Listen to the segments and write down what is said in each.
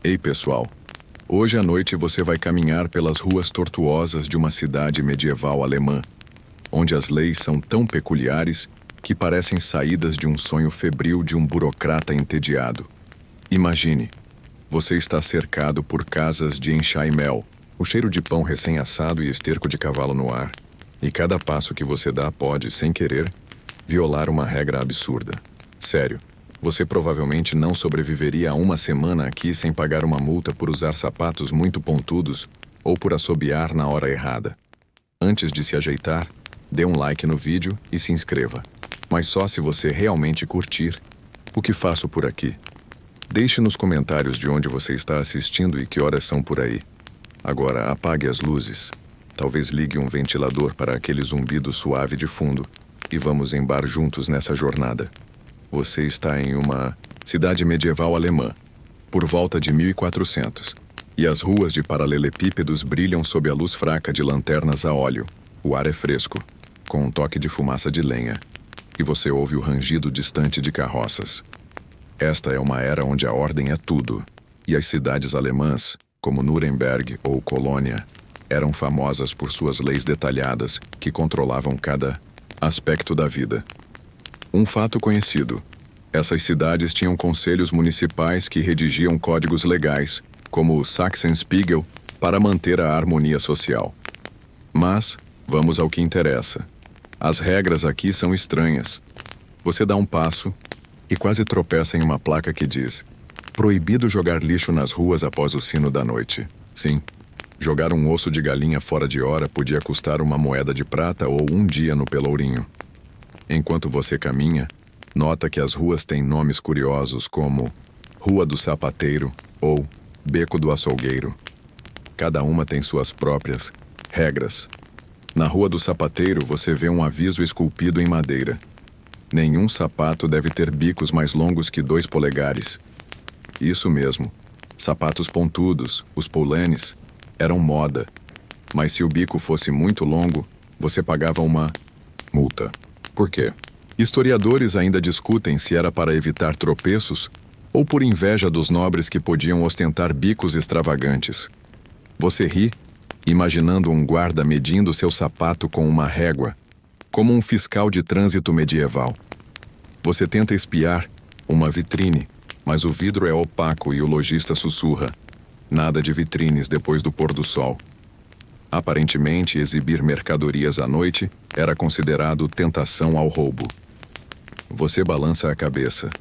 Ei, pessoal! Hoje à noite você vai caminhar pelas ruas tortuosas de uma cidade medieval alemã, onde as leis são tão peculiares que parecem saídas de um sonho febril de um burocrata entediado. Imagine, você está cercado por casas de enxaimel, o cheiro de pão recém-assado e esterco de cavalo no ar, e cada passo que você dá pode, sem querer, violar uma regra absurda. Sério. Você provavelmente não sobreviveria a uma semana aqui sem pagar uma multa por usar sapatos muito pontudos ou por assobiar na hora errada. Antes de se ajeitar, dê um like no vídeo e se inscreva. Mas só se você realmente curtir o que faço por aqui. Deixe nos comentários de onde você está assistindo e que horas são por aí. Agora apague as luzes. Talvez ligue um ventilador para aquele zumbido suave de fundo e vamos embarcar juntos nessa jornada. Você está em uma cidade medieval alemã, por volta de 1400, e as ruas de paralelepípedos brilham sob a luz fraca de lanternas a óleo. O ar é fresco, com um toque de fumaça de lenha, e você ouve o rangido distante de carroças. Esta é uma era onde a ordem é tudo, e as cidades alemãs, como Nuremberg ou Colônia, eram famosas por suas leis detalhadas que controlavam cada aspecto da vida. Um fato conhecido. Essas cidades tinham conselhos municipais que redigiam códigos legais, como o Sachsenspiegel, para manter a harmonia social. Mas, vamos ao que interessa. As regras aqui são estranhas. Você dá um passo e quase tropeça em uma placa que diz: proibido jogar lixo nas ruas após o sino da noite. Sim, jogar um osso de galinha fora de hora podia custar uma moeda de prata ou um dia no Pelourinho. Enquanto você caminha, nota que as ruas têm nomes curiosos como Rua do Sapateiro ou Beco do Açougueiro. Cada uma tem suas próprias regras. Na Rua do Sapateiro você vê um aviso esculpido em madeira. Nenhum sapato deve ter bicos mais longos que 2 polegares. Isso mesmo, sapatos pontudos, os poulaines, eram moda. Mas se o bico fosse muito longo, você pagava uma multa. Por quê? Historiadores ainda discutem se era para evitar tropeços ou por inveja dos nobres que podiam ostentar bicos extravagantes. Você ri, imaginando um guarda medindo seu sapato com uma régua, como um fiscal de trânsito medieval. Você tenta espiar uma vitrine, mas o vidro é opaco e o lojista sussurra: nada de vitrines depois do pôr do sol. Aparentemente, exibir mercadorias à noite era considerado tentação ao roubo. Você balança a cabeça.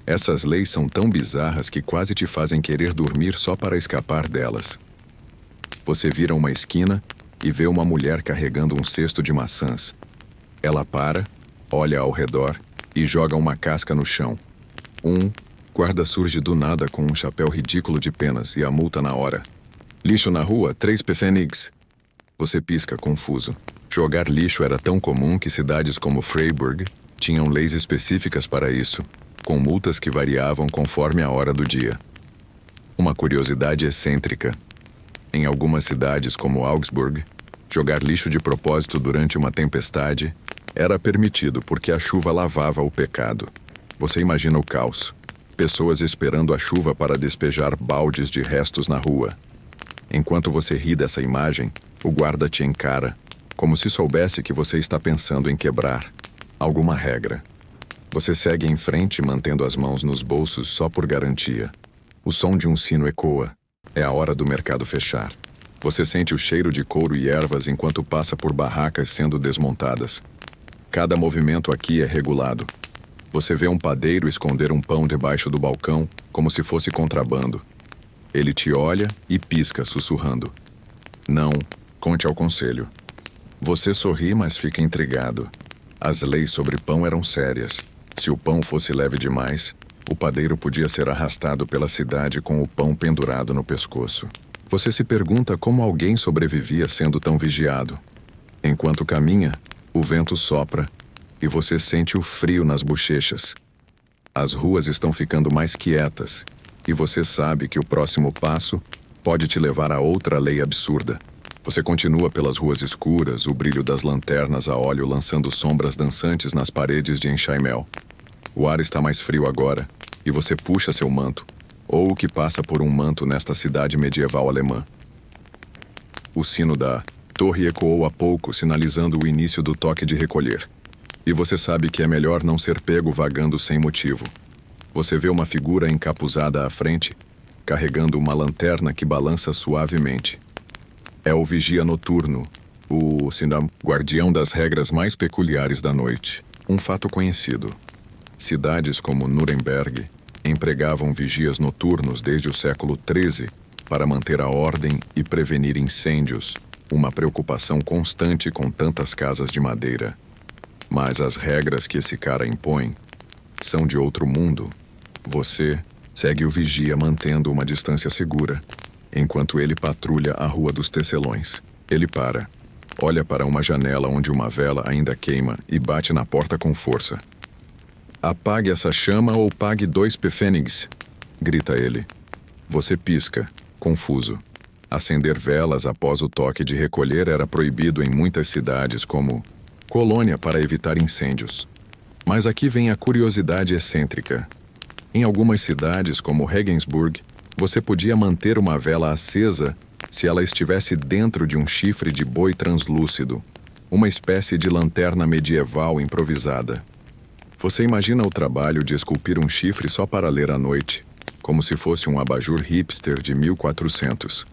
Essas leis são tão bizarras que quase te fazem querer dormir só para escapar delas. Você vira uma esquina e vê uma mulher carregando um cesto de maçãs. Ela para, olha ao redor e joga uma casca no chão. Um guarda surge do nada com um chapéu ridículo de penas e a multa na hora. Lixo na rua, 3 pfennigs. Você pisca, confuso. Jogar lixo era tão comum que cidades como Freiburg tinham leis específicas para isso, com multas que variavam conforme a hora do dia. Uma curiosidade excêntrica. Em algumas cidades, como Augsburg, jogar lixo de propósito durante uma tempestade era permitido porque a chuva lavava o pecado. Você imagina o caos. Pessoas esperando a chuva para despejar baldes de restos na rua. Enquanto você ri dessa imagem, o guarda te encara, como se soubesse que você está pensando em quebrar alguma regra. Você segue em frente, mantendo as mãos nos bolsos só por garantia. O som de um sino ecoa. É a hora do mercado fechar. Você sente o cheiro de couro e ervas enquanto passa por barracas sendo desmontadas. Cada movimento aqui é regulado. Você vê um padeiro esconder um pão debaixo do balcão, como se fosse contrabando. Ele te olha e pisca, sussurrando: não, conte ao conselho. Você sorri, mas fica intrigado. As leis sobre pão eram sérias. Se o pão fosse leve demais, o padeiro podia ser arrastado pela cidade com o pão pendurado no pescoço. Você se pergunta como alguém sobrevivia sendo tão vigiado. Enquanto caminha, o vento sopra e você sente o frio nas bochechas. As ruas estão ficando mais quietas e você sabe que o próximo passo pode te levar a outra lei absurda. Você continua pelas ruas escuras, o brilho das lanternas a óleo lançando sombras dançantes nas paredes de enxaimel. O ar está mais frio agora, e você puxa seu manto, ou o que passa por um manto nesta cidade medieval alemã. O sino da torre ecoou há pouco, sinalizando o início do toque de recolher. E você sabe que é melhor não ser pego vagando sem motivo. Você vê uma figura encapuzada à frente, carregando uma lanterna que balança suavemente. É o vigia noturno, o guardião das regras mais peculiares da noite. Um fato conhecido. Cidades como Nuremberg empregavam vigias noturnos desde o século XIII para manter a ordem e prevenir incêndios, uma preocupação constante com tantas casas de madeira. Mas as regras que esse cara impõe são de outro mundo. Você segue o vigia mantendo uma distância segura, enquanto ele patrulha a Rua dos Tecelões. Ele para, olha para uma janela onde uma vela ainda queima e bate na porta com força. "Apague essa chama ou pague 2 pfennigs", grita ele. Você pisca, confuso. Acender velas após o toque de recolher era proibido em muitas cidades como Colônia para evitar incêndios. Mas aqui vem a curiosidade excêntrica. Em algumas cidades, como Regensburg, você podia manter uma vela acesa se ela estivesse dentro de um chifre de boi translúcido, uma espécie de lanterna medieval improvisada. Você imagina o trabalho de esculpir um chifre só para ler à noite, como se fosse um abajur hipster de 1400.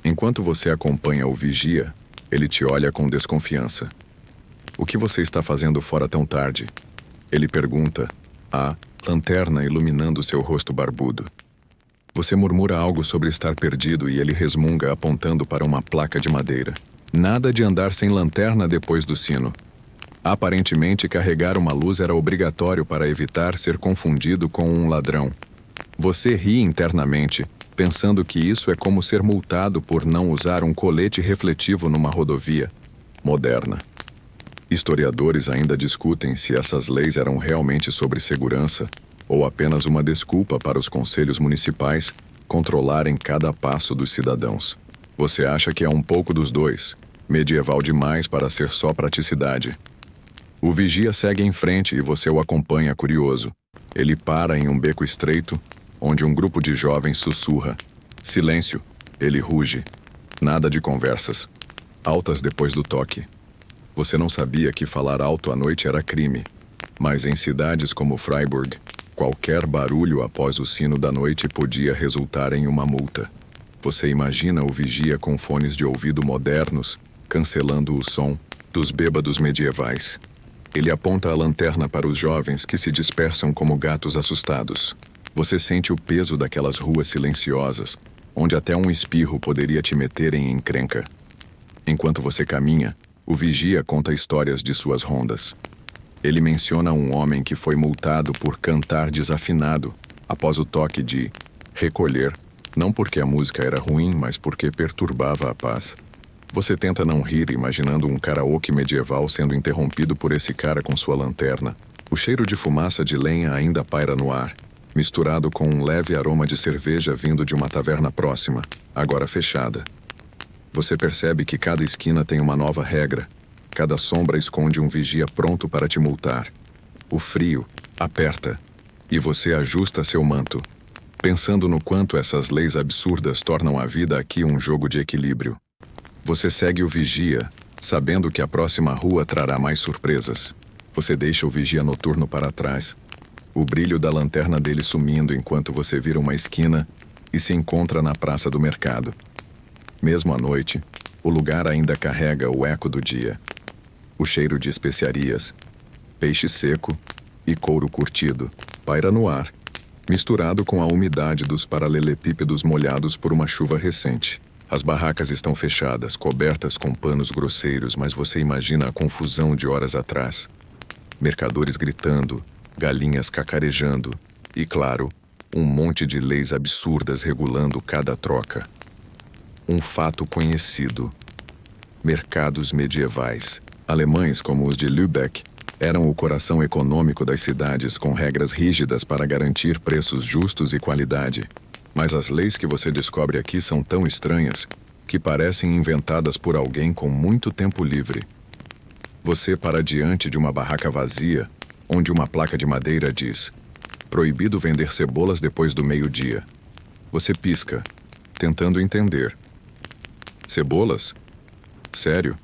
Enquanto você acompanha o vigia, ele te olha com desconfiança. "O que você está fazendo fora tão tarde?" Ele pergunta, a lanterna iluminando seu rosto barbudo. Você murmura algo sobre estar perdido e ele resmunga apontando para uma placa de madeira. Nada de andar sem lanterna depois do sino. Aparentemente, carregar uma luz era obrigatório para evitar ser confundido com um ladrão. Você ri internamente, pensando que isso é como ser multado por não usar um colete refletivo numa rodovia moderna. Historiadores ainda discutem se essas leis eram realmente sobre segurança ou apenas uma desculpa para os conselhos municipais controlarem cada passo dos cidadãos. Você acha que é um pouco dos dois, medieval demais para ser só praticidade. O vigia segue em frente e você o acompanha curioso. Ele para em um beco estreito, onde um grupo de jovens sussurra. "Silêncio", ele ruge. Nada de conversas. Altas depois do toque. Você não sabia que falar alto à noite era crime, mas em cidades como Freiburg, qualquer barulho após o sino da noite podia resultar em uma multa. Você imagina o vigia com fones de ouvido modernos, cancelando o som dos bêbados medievais. Ele aponta a lanterna para os jovens que se dispersam como gatos assustados. Você sente o peso daquelas ruas silenciosas, onde até um espirro poderia te meter em encrenca. Enquanto você caminha, o vigia conta histórias de suas rondas. Ele menciona um homem que foi multado por cantar desafinado após o toque de recolher, não porque a música era ruim, mas porque perturbava a paz. Você tenta não rir imaginando um karaoke medieval sendo interrompido por esse cara com sua lanterna. O cheiro de fumaça de lenha ainda paira no ar, misturado com um leve aroma de cerveja vindo de uma taverna próxima, agora fechada. Você percebe que cada esquina tem uma nova regra. Cada sombra esconde um vigia pronto para te multar. O frio aperta e você ajusta seu manto, pensando no quanto essas leis absurdas tornam a vida aqui um jogo de equilíbrio. Você segue o vigia, sabendo que a próxima rua trará mais surpresas. Você deixa o vigia noturno para trás, o brilho da lanterna dele sumindo enquanto você vira uma esquina e se encontra na praça do mercado. Mesmo à noite, o lugar ainda carrega o eco do dia. O cheiro de especiarias, peixe seco e couro curtido paira no ar, misturado com a umidade dos paralelepípedos molhados por uma chuva recente. As barracas estão fechadas, cobertas com panos grosseiros, mas você imagina a confusão de horas atrás. Mercadores gritando, galinhas cacarejando e, claro, um monte de leis absurdas regulando cada troca. Um fato conhecido. Mercados medievais, alemães como os de Lübeck, eram o coração econômico das cidades com regras rígidas para garantir preços justos e qualidade. Mas as leis que você descobre aqui são tão estranhas que parecem inventadas por alguém com muito tempo livre. Você para diante de uma barraca vazia, onde uma placa de madeira diz: Proibido vender cebolas depois do meio-dia. Você pisca, tentando entender. Cebolas? Sério?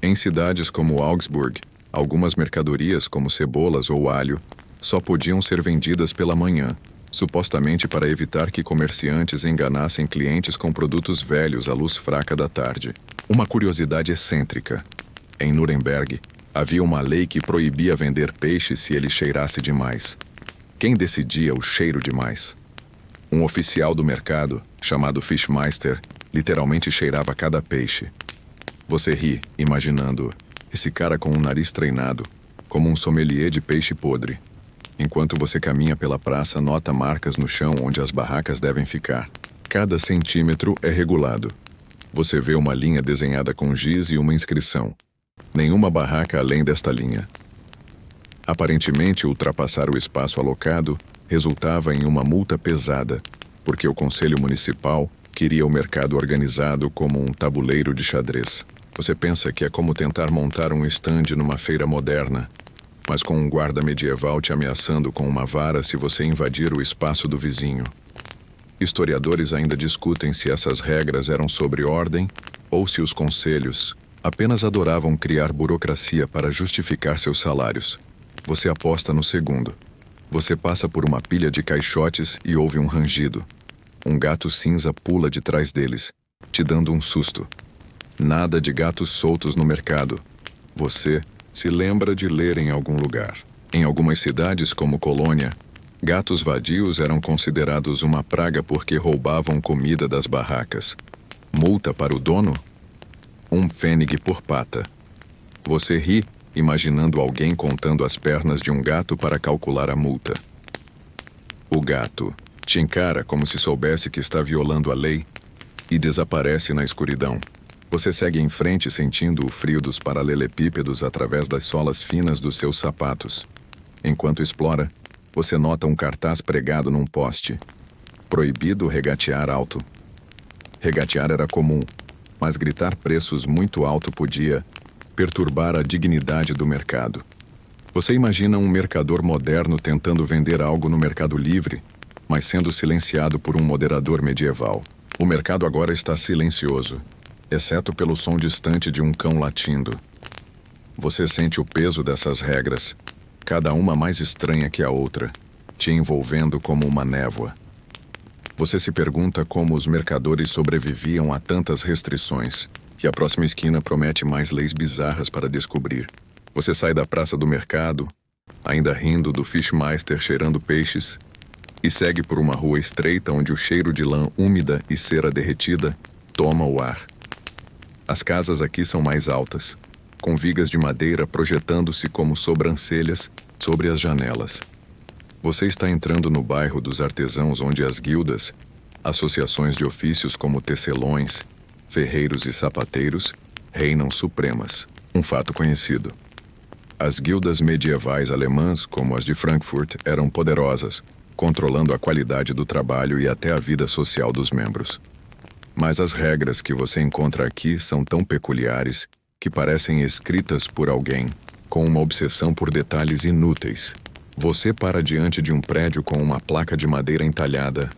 Em cidades como Augsburg, algumas mercadorias como cebolas ou alho só podiam ser vendidas pela manhã, supostamente para evitar que comerciantes enganassem clientes com produtos velhos à luz fraca da tarde. Uma curiosidade excêntrica. Em Nuremberg, havia uma lei que proibia vender peixe se ele cheirasse demais. Quem decidia o cheiro demais? Um oficial do mercado, chamado Fischmeister, literalmente cheirava cada peixe. Você ri, imaginando esse cara com um nariz treinado, como um sommelier de peixe podre. Enquanto você caminha pela praça, nota marcas no chão onde as barracas devem ficar. Cada centímetro é regulado. Você vê uma linha desenhada com giz e uma inscrição. Nenhuma barraca além desta linha. Aparentemente, ultrapassar o espaço alocado resultava em uma multa pesada, porque o Conselho Municipal queria o mercado organizado como um tabuleiro de xadrez. Você pensa que é como tentar montar um estande numa feira moderna, mas com um guarda medieval te ameaçando com uma vara se você invadir o espaço do vizinho. Historiadores ainda discutem se essas regras eram sobre ordem ou se os conselhos apenas adoravam criar burocracia para justificar seus salários. Você aposta no segundo. Você passa por uma pilha de caixotes e ouve um rangido. Um gato cinza pula de trás deles, te dando um susto. Nada de gatos soltos no mercado. Você se lembra de ler em algum lugar. Em algumas cidades, como Colônia, gatos vadios eram considerados uma praga porque roubavam comida das barracas. Multa para o dono? Um pfennig por pata. Você ri, imaginando alguém contando as pernas de um gato para calcular a multa. O gato te encara como se soubesse que está violando a lei e desaparece na escuridão. Você segue em frente sentindo o frio dos paralelepípedos através das solas finas dos seus sapatos. Enquanto explora, você nota um cartaz pregado num poste. Proibido regatear alto. Regatear era comum, mas gritar preços muito alto podia perturbar a dignidade do mercado. Você imagina um mercador moderno tentando vender algo no Mercado Livre, mas sendo silenciado por um moderador medieval. O mercado agora está silencioso, exceto pelo som distante de um cão latindo. Você sente o peso dessas regras, cada uma mais estranha que a outra, te envolvendo como uma névoa. Você se pergunta como os mercadores sobreviviam a tantas restrições, e a próxima esquina promete mais leis bizarras para descobrir. Você sai da praça do mercado, ainda rindo do Fischmeister cheirando peixes, e segue por uma rua estreita onde o cheiro de lã úmida e cera derretida toma o ar. As casas aqui são mais altas, com vigas de madeira projetando-se como sobrancelhas sobre as janelas. Você está entrando no bairro dos artesãos onde as guildas, associações de ofícios como tecelões, ferreiros e sapateiros, reinam supremas. Um fato conhecido. As guildas medievais alemãs, como as de Frankfurt, eram poderosas, controlando a qualidade do trabalho e até a vida social dos membros. Mas as regras que você encontra aqui são tão peculiares que parecem escritas por alguém com uma obsessão por detalhes inúteis. Você para diante de um prédio com uma placa de madeira entalhada,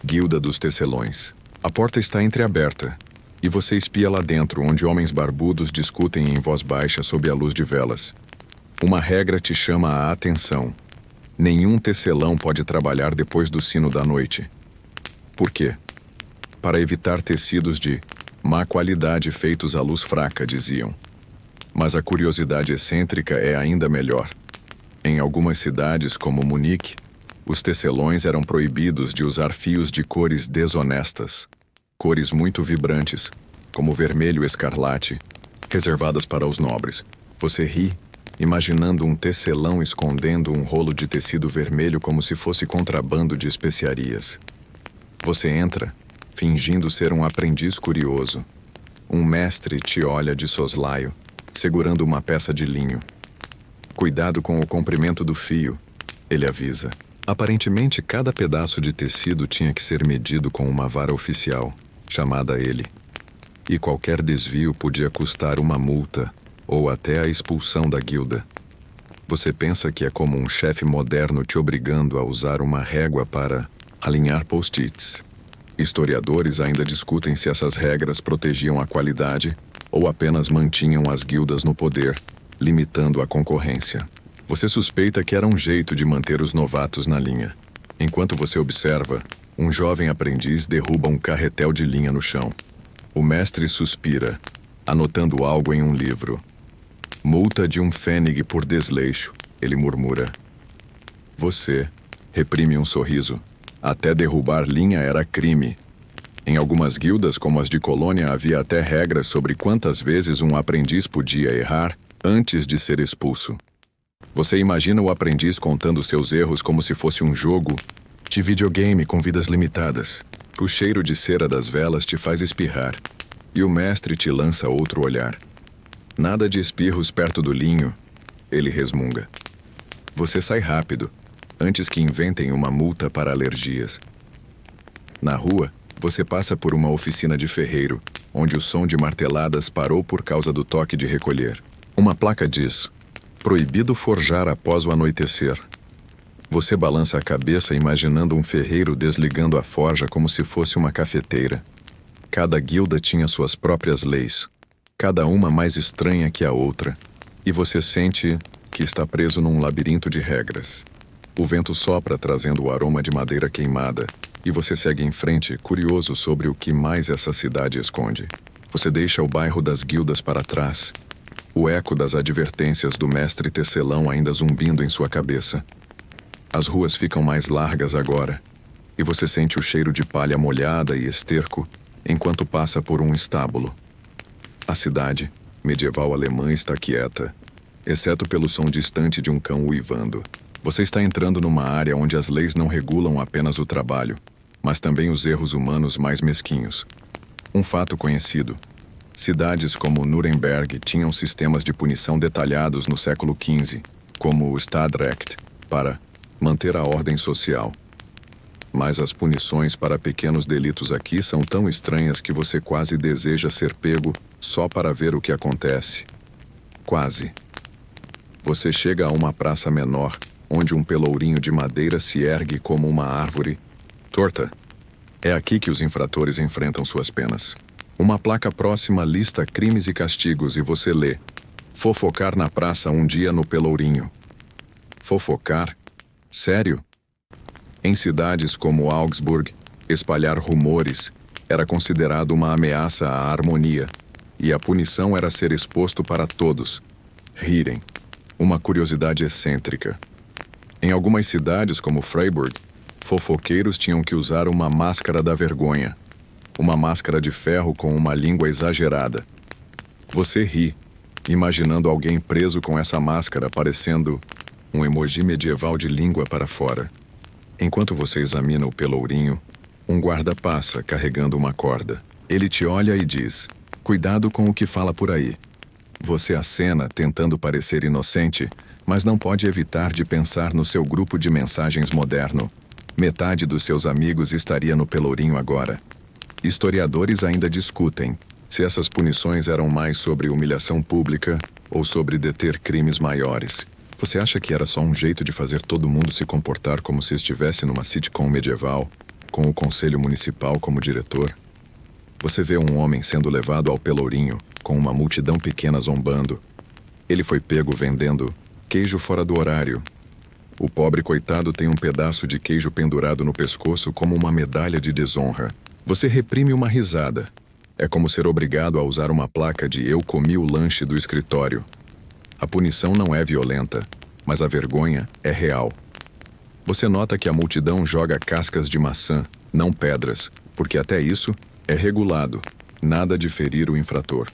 Guilda dos Tecelões. A porta está entreaberta, e você espia lá dentro, onde homens barbudos discutem em voz baixa sob a luz de velas. Uma regra te chama a atenção. Nenhum tecelão pode trabalhar depois do sino da noite. Por quê? Para evitar tecidos de má qualidade feitos à luz fraca, diziam. Mas a curiosidade excêntrica é ainda melhor. Em algumas cidades, como Munique, os tecelões eram proibidos de usar fios de cores desonestas. Cores muito vibrantes, como vermelho escarlate, reservadas para os nobres. Você ri, imaginando um tecelão escondendo um rolo de tecido vermelho como se fosse contrabando de especiarias. Você entra, fingindo ser um aprendiz curioso. Um mestre te olha de soslaio, segurando uma peça de linho. Cuidado com o comprimento do fio, ele avisa. Aparentemente, cada pedaço de tecido tinha que ser medido com uma vara oficial, chamada ele. E qualquer desvio podia custar uma multa, ou até a expulsão da guilda. Você pensa que é como um chefe moderno te obrigando a usar uma régua para alinhar post-its. Historiadores ainda discutem se essas regras protegiam a qualidade ou apenas mantinham as guildas no poder, limitando a concorrência. Você suspeita que era um jeito de manter os novatos na linha. Enquanto você observa, um jovem aprendiz derruba um carretel de linha no chão. O mestre suspira, anotando algo em um livro. Multa de um fênix por desleixo, ele murmura. Você reprime um sorriso. Até derrubar linha era crime. Em algumas guildas, como as de Colônia, havia até regras sobre quantas vezes um aprendiz podia errar antes de ser expulso. Você imagina o aprendiz contando seus erros como se fosse um jogo de videogame com vidas limitadas. O cheiro de cera das velas te faz espirrar, e o mestre te lança outro olhar. Nada de espirros perto do linho, ele resmunga. Você sai rápido, antes que inventem uma multa para alergias. Na rua, você passa por uma oficina de ferreiro, onde o som de marteladas parou por causa do toque de recolher. Uma placa diz: proibido forjar após o anoitecer. Você balança a cabeça imaginando um ferreiro desligando a forja como se fosse uma cafeteira. Cada guilda tinha suas próprias leis, cada uma mais estranha que a outra, e você sente que está preso num labirinto de regras. O vento sopra trazendo o aroma de madeira queimada, e você segue em frente, curioso sobre o que mais essa cidade esconde. Você deixa o bairro das guildas para trás, o eco das advertências do mestre tecelão ainda zumbindo em sua cabeça. As ruas ficam mais largas agora, e você sente o cheiro de palha molhada e esterco enquanto passa por um estábulo. A cidade medieval alemã está quieta, exceto pelo som distante de um cão uivando. Você está entrando numa área onde as leis não regulam apenas o trabalho, mas também os erros humanos mais mesquinhos. Um fato conhecido: cidades como Nuremberg tinham sistemas de punição detalhados no século XV, como o Stadtrecht, para manter a ordem social. Mas as punições para pequenos delitos aqui são tão estranhas que você quase deseja ser pego só para ver o que acontece. Quase. Você chega a uma praça menor, onde um pelourinho de madeira se ergue como uma árvore torta. É aqui que os infratores enfrentam suas penas. Uma placa próxima lista crimes e castigos e você lê: fofocar na praça um dia no pelourinho. Fofocar? Sério? Em cidades como Augsburg, espalhar rumores era considerado uma ameaça à harmonia, e a punição era ser exposto para todos rirem. Uma curiosidade excêntrica. Em algumas cidades, como Freiburg, fofoqueiros tinham que usar uma máscara da vergonha, uma máscara de ferro com uma língua exagerada. Você ri, imaginando alguém preso com essa máscara parecendo um emoji medieval de língua para fora. Enquanto você examina o pelourinho, um guarda passa carregando uma corda. Ele te olha e diz: cuidado com o que fala por aí. Você acena, tentando parecer inocente, mas não pode evitar de pensar no seu grupo de mensagens moderno. Metade dos seus amigos estaria no pelourinho agora. Historiadores ainda discutem se essas punições eram mais sobre humilhação pública ou sobre deter crimes maiores. Você acha que era só um jeito de fazer todo mundo se comportar como se estivesse numa sitcom medieval, com o conselho municipal como diretor? Você vê um homem sendo levado ao pelourinho, com uma multidão pequena zombando. Ele foi pego vendendo queijo fora do horário. O pobre coitado tem um pedaço de queijo pendurado no pescoço como uma medalha de desonra. Você reprime uma risada. É como ser obrigado a usar uma placa de "eu comi o lanche do escritório". A punição não é violenta, mas a vergonha é real. Você nota que a multidão joga cascas de maçã, não pedras, porque até isso é regulado, nada de ferir o infrator.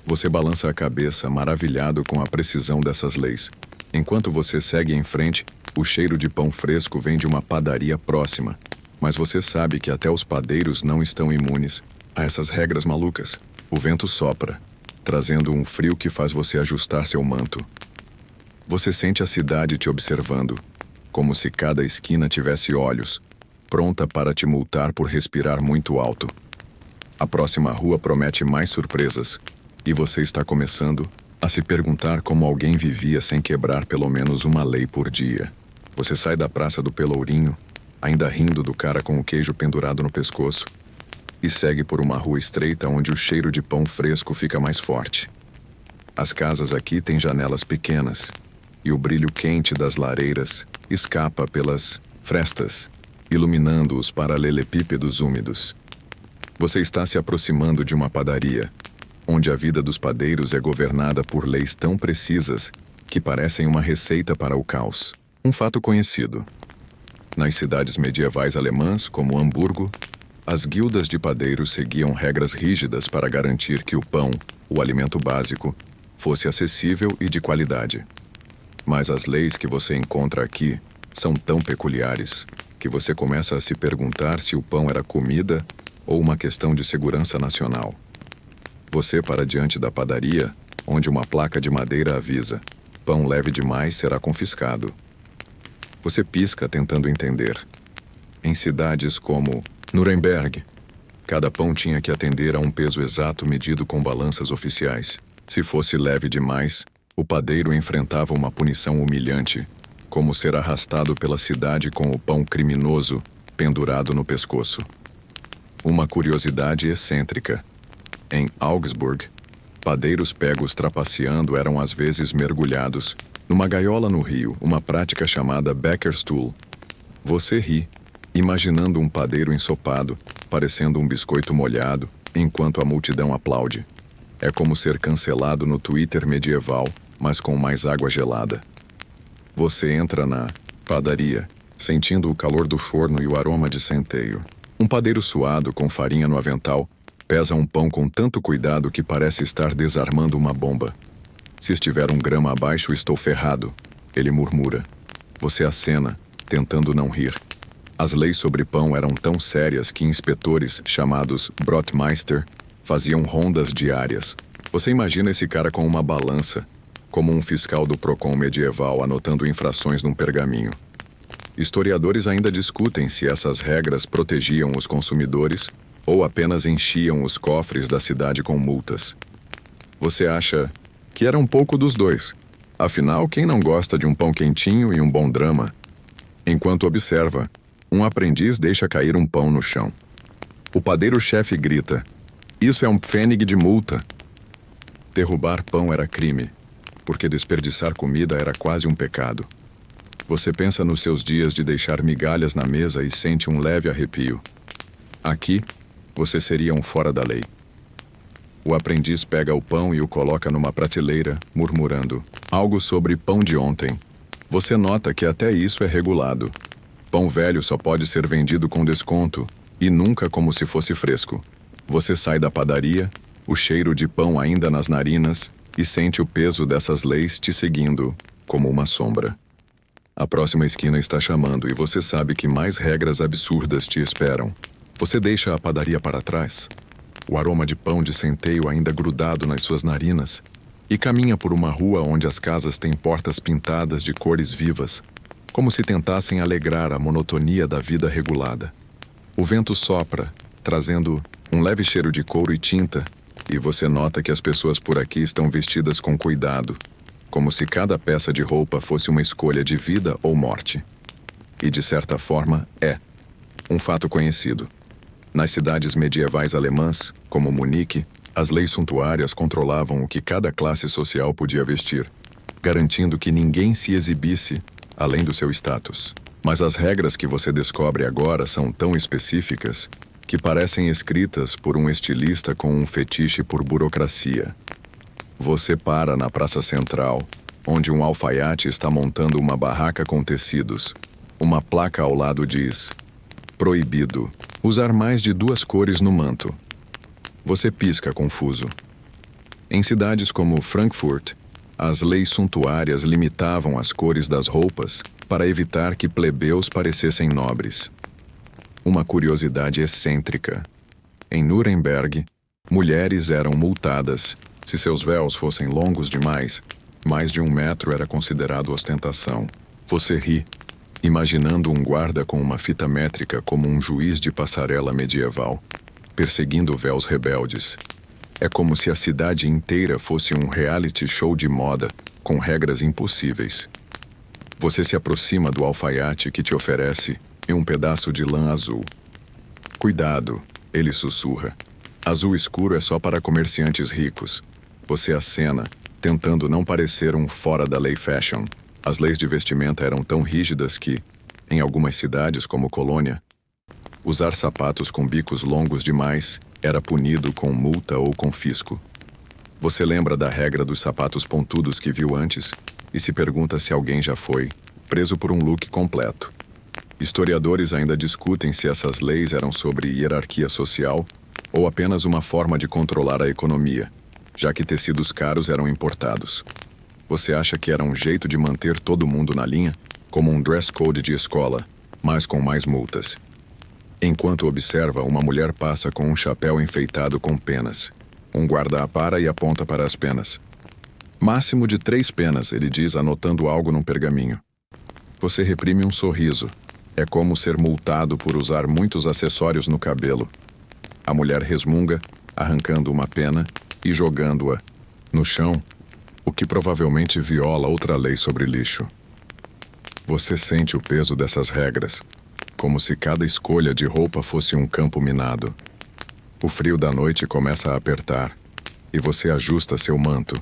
Você balança a cabeça, maravilhado com a precisão dessas leis. Enquanto você segue em frente, o cheiro de pão fresco vem de uma padaria próxima. Mas você sabe que até os padeiros não estão imunes a essas regras malucas. O vento sopra, trazendo um frio que faz você ajustar seu manto. Você sente a cidade te observando, como se cada esquina tivesse olhos, pronta para te multar por respirar muito alto. A próxima rua promete mais surpresas, e você está começando a se perguntar como alguém vivia sem quebrar pelo menos uma lei por dia. Você sai da Praça do Pelourinho, ainda rindo do cara com o queijo pendurado no pescoço, e segue por uma rua estreita onde o cheiro de pão fresco fica mais forte. As casas aqui têm janelas pequenas, e o brilho quente das lareiras escapa pelas frestas, iluminando os paralelepípedos úmidos. Você está se aproximando de uma padaria, onde a vida dos padeiros é governada por leis tão precisas que parecem uma receita para o caos. Um fato conhecido. Nas cidades medievais alemãs, como Hamburgo, as guildas de padeiros seguiam regras rígidas para garantir que o pão, o alimento básico, fosse acessível e de qualidade. Mas as leis que você encontra aqui são tão peculiares que você começa a se perguntar se o pão era comida ou uma questão de segurança nacional. Você para diante da padaria, onde uma placa de madeira avisa: pão leve demais será confiscado. Você pisca tentando entender. Em cidades como Nuremberg, cada pão tinha que atender a um peso exato medido com balanças oficiais. Se fosse leve demais, o padeiro enfrentava uma punição humilhante, como ser arrastado pela cidade com o pão criminoso pendurado no pescoço. Uma curiosidade excêntrica. Em Augsburg, padeiros pegos trapaceando eram às vezes mergulhados numa gaiola no rio, uma prática chamada Bäckerstuhl. Você ri, imaginando um padeiro ensopado, parecendo um biscoito molhado, enquanto a multidão aplaude. É como ser cancelado no Twitter medieval, mas com mais água gelada. Você entra na padaria, sentindo o calor do forno e o aroma de centeio. Um padeiro suado, com farinha no avental, pesa um pão com tanto cuidado que parece estar desarmando uma bomba. Se estiver 1 grama abaixo, estou ferrado, ele murmura. Você acena, tentando não rir. As leis sobre pão eram tão sérias que inspetores, chamados Brotmeister, faziam rondas diárias. Você imagina esse cara com uma balança, como um fiscal do Procon medieval anotando infrações num pergaminho. Historiadores ainda discutem se essas regras protegiam os consumidores ou apenas enchiam os cofres da cidade com multas. Você acha que era um pouco dos dois. Afinal, quem não gosta de um pão quentinho e um bom drama? Enquanto observa, um aprendiz deixa cair um pão no chão. O padeiro-chefe grita: "Isso é um pfennig de multa." Derrubar pão era crime, porque desperdiçar comida era quase um pecado. Você pensa nos seus dias de deixar migalhas na mesa e sente um leve arrepio. Aqui, você seria um fora da lei. O aprendiz pega o pão e o coloca numa prateleira, murmurando algo sobre pão de ontem. Você nota que até isso é regulado. Pão velho só pode ser vendido com desconto, e nunca como se fosse fresco. Você sai da padaria, o cheiro de pão ainda nas narinas, e sente o peso dessas leis te seguindo, como uma sombra. A próxima esquina está chamando e você sabe que mais regras absurdas te esperam. Você deixa a padaria para trás, o aroma de pão de centeio ainda grudado nas suas narinas, e caminha por uma rua onde as casas têm portas pintadas de cores vivas, como se tentassem alegrar a monotonia da vida regulada. O vento sopra, trazendo um leve cheiro de couro e tinta, e você nota que as pessoas por aqui estão vestidas com cuidado, como se cada peça de roupa fosse uma escolha de vida ou morte. E de certa forma, é um fato conhecido. Nas cidades medievais alemãs, como Munique, as leis suntuárias controlavam o que cada classe social podia vestir, garantindo que ninguém se exibisse além do seu status. Mas as regras que você descobre agora são tão específicas que parecem escritas por um estilista com um fetiche por burocracia. Você para na praça central, onde um alfaiate está montando uma barraca com tecidos. Uma placa ao lado diz: "Proibido usar mais de 2 cores no manto." Você pisca confuso. Em cidades como Frankfurt, as leis suntuárias limitavam as cores das roupas para evitar que plebeus parecessem nobres. Uma curiosidade excêntrica. Em Nuremberg, mulheres eram multadas se seus véus fossem longos demais. Mais de 1 metro era considerado ostentação. Você ri, imaginando um guarda com uma fita métrica como um juiz de passarela medieval, perseguindo véus rebeldes. É como se a cidade inteira fosse um reality show de moda, com regras impossíveis. Você se aproxima do alfaiate que te oferece um pedaço de lã azul. Cuidado, ele sussurra. Azul escuro é só para comerciantes ricos. Você acena, tentando não parecer um fora da lei fashion. As leis de vestimenta eram tão rígidas que, em algumas cidades como Colônia, usar sapatos com bicos longos demais era punido com multa ou confisco. Você lembra da regra dos sapatos pontudos que viu antes e se pergunta se alguém já foi preso por um look completo. Historiadores ainda discutem se essas leis eram sobre hierarquia social ou apenas uma forma de controlar a economia, já que tecidos caros eram importados. Você acha que era um jeito de manter todo mundo na linha, como um dress code de escola, mas com mais multas. Enquanto observa, uma mulher passa com um chapéu enfeitado com penas. Um guarda a para e aponta para as penas. Máximo de 3 penas, ele diz, anotando algo num pergaminho. Você reprime um sorriso. É como ser multado por usar muitos acessórios no cabelo. A mulher resmunga, arrancando uma pena e jogando-a no chão, o que provavelmente viola outra lei sobre lixo. Você sente o peso dessas regras, como se cada escolha de roupa fosse um campo minado. O frio da noite começa a apertar, e você ajusta seu manto,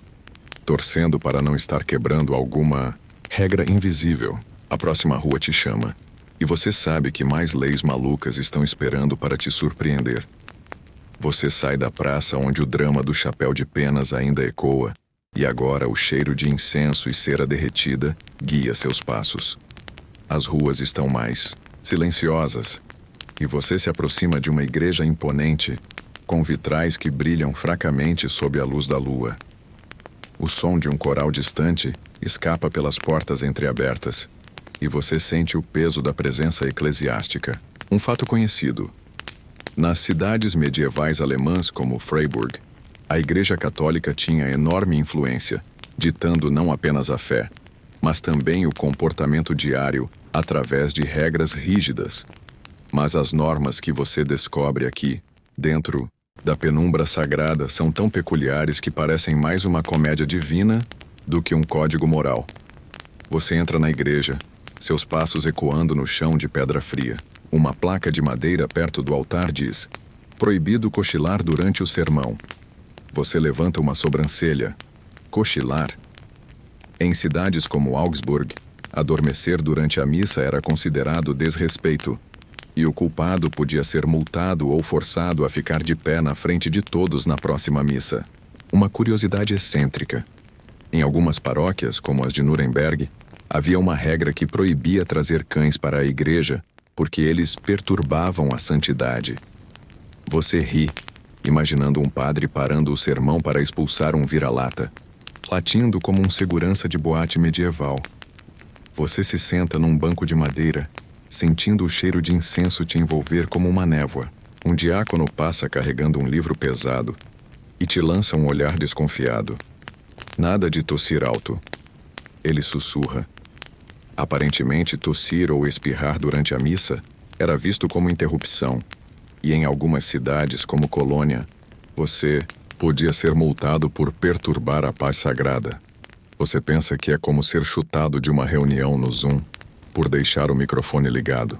torcendo para não estar quebrando alguma regra invisível. A próxima rua te chama, e você sabe que mais leis malucas estão esperando para te surpreender. Você sai da praça onde o drama do chapéu de penas ainda ecoa, e agora o cheiro de incenso e cera derretida guia seus passos. As ruas estão mais silenciosas, e você se aproxima de uma igreja imponente, com vitrais que brilham fracamente sob a luz da lua. O som de um coral distante escapa pelas portas entreabertas, e você sente o peso da presença eclesiástica. Um fato conhecido. Nas cidades medievais alemãs como Freiburg, a Igreja Católica tinha enorme influência, ditando não apenas a fé, mas também o comportamento diário através de regras rígidas. Mas as normas que você descobre aqui, dentro da penumbra sagrada, são tão peculiares que parecem mais uma comédia divina do que um código moral. Você entra na igreja, seus passos ecoando no chão de pedra fria. Uma placa de madeira perto do altar diz: proibido cochilar durante o sermão. Você levanta uma sobrancelha. Cochilar? Em cidades como Augsburg, adormecer durante a missa era considerado desrespeito, e o culpado podia ser multado ou forçado a ficar de pé na frente de todos na próxima missa. Uma curiosidade excêntrica. Em algumas paróquias, como as de Nuremberg, havia uma regra que proibia trazer cães para a igreja porque eles perturbavam a santidade. Você ri, imaginando um padre parando o sermão para expulsar um vira-lata, latindo como um segurança de boate medieval. Você se senta num banco de madeira, sentindo o cheiro de incenso te envolver como uma névoa. Um diácono passa carregando um livro pesado e te lança um olhar desconfiado. Nada de tossir alto. Ele sussurra. Aparentemente, tossir ou espirrar durante a missa era visto como interrupção, e em algumas cidades, como Colônia, você podia ser multado por perturbar a paz sagrada. Você pensa que é como ser chutado de uma reunião no Zoom por deixar o microfone ligado.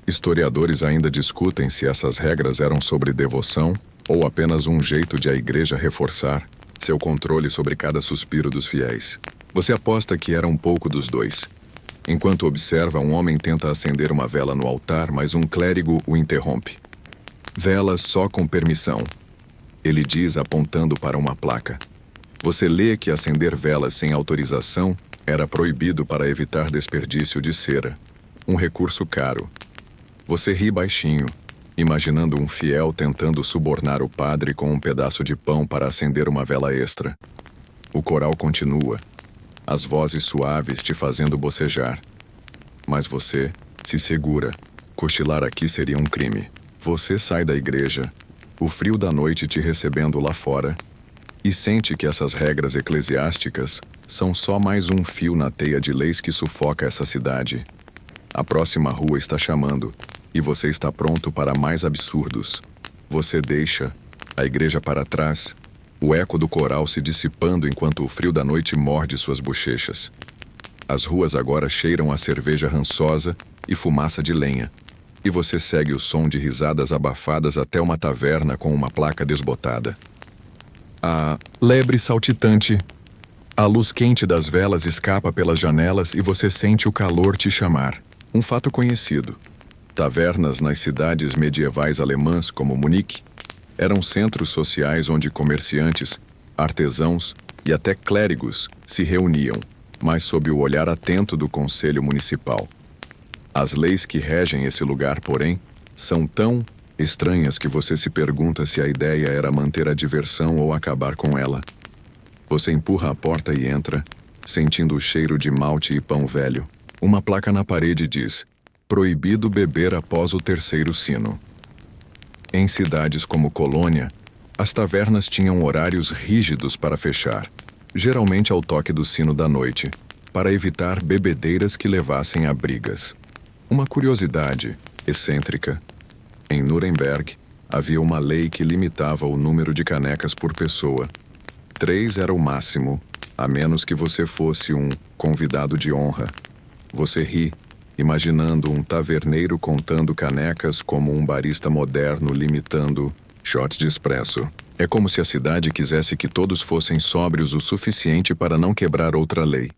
Historiadores ainda discutem se essas regras eram sobre devoção ou apenas um jeito de a igreja reforçar seu controle sobre cada suspiro dos fiéis. Você aposta que era um pouco dos dois. Enquanto observa, um homem tenta acender uma vela no altar, mas um clérigo o interrompe. Velas só com permissão, ele diz apontando para uma placa. Você lê que acender velas sem autorização era proibido para evitar desperdício de cera, um recurso caro. Você ri baixinho, imaginando um fiel tentando subornar o padre com um pedaço de pão para acender uma vela extra. O coral continua, as vozes suaves te fazendo bocejar. Mas você se segura. Cochilar aqui seria um crime. Você sai da igreja, o frio da noite te recebendo lá fora, e sente que essas regras eclesiásticas são só mais um fio na teia de leis que sufoca essa cidade. A próxima rua está chamando, e você está pronto para mais absurdos. Você deixa a igreja para trás o eco do coral se dissipando enquanto o frio da noite morde suas bochechas. As ruas agora cheiram a cerveja rançosa e fumaça de lenha, e você segue o som de risadas abafadas até uma taverna com uma placa desbotada. A lebre saltitante. A luz quente das velas escapa pelas janelas e você sente o calor te chamar. Um fato conhecido. Tavernas nas cidades medievais alemãs como Munique eram centros sociais onde comerciantes, artesãos e até clérigos se reuniam, mas sob o olhar atento do conselho municipal. As leis que regem esse lugar, porém, são tão estranhas que você se pergunta se a ideia era manter a diversão ou acabar com ela. Você empurra a porta e entra, sentindo o cheiro de malte e pão velho. Uma placa na parede diz: proibido beber após o terceiro sino. Em cidades como Colônia, as tavernas tinham horários rígidos para fechar, geralmente ao toque do sino da noite, para evitar bebedeiras que levassem a brigas. Uma curiosidade excêntrica. Em Nuremberg, havia uma lei que limitava o número de canecas por pessoa. 3 era o máximo, a menos que você fosse um convidado de honra. Você ri, imaginando um taverneiro contando canecas como um barista moderno limitando shots de espresso. É como se a cidade quisesse que todos fossem sóbrios o suficiente para não quebrar outra lei.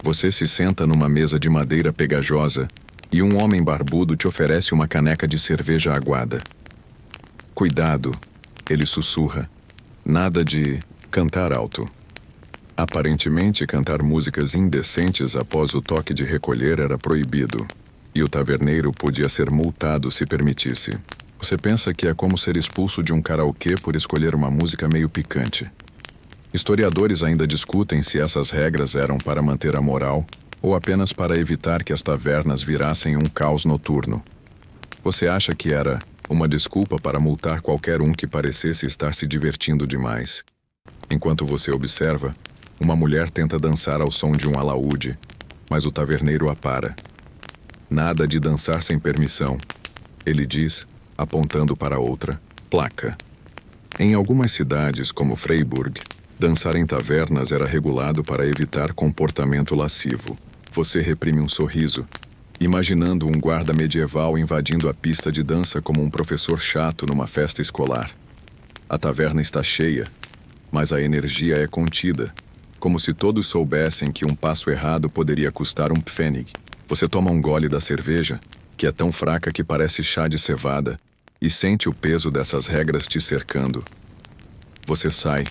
Você se senta numa mesa de madeira pegajosa e um homem barbudo te oferece uma caneca de cerveja aguada. Cuidado, ele sussurra. Nada de cantar alto. Aparentemente, cantar músicas indecentes após o toque de recolher era proibido, e o taverneiro podia ser multado se permitisse. Você pensa que é como ser expulso de um karaokê por escolher uma música meio picante. Historiadores ainda discutem se essas regras eram para manter a moral ou apenas para evitar que as tavernas virassem um caos noturno. Você acha que era uma desculpa para multar qualquer um que parecesse estar se divertindo demais. Enquanto você observa, uma mulher tenta dançar ao som de um alaúde, mas o taverneiro a para. Nada de dançar sem permissão, ele diz, apontando para outra placa. Em algumas cidades, como Freiburg, dançar em tavernas era regulado para evitar comportamento lascivo. Você reprime um sorriso, imaginando um guarda medieval invadindo a pista de dança como um professor chato numa festa escolar. A taverna está cheia, mas a energia é contida, como se todos soubessem que um passo errado poderia custar um pfennig. Você toma um gole da cerveja, que é tão fraca que parece chá de cevada, e sente o peso dessas regras te cercando. Você sai,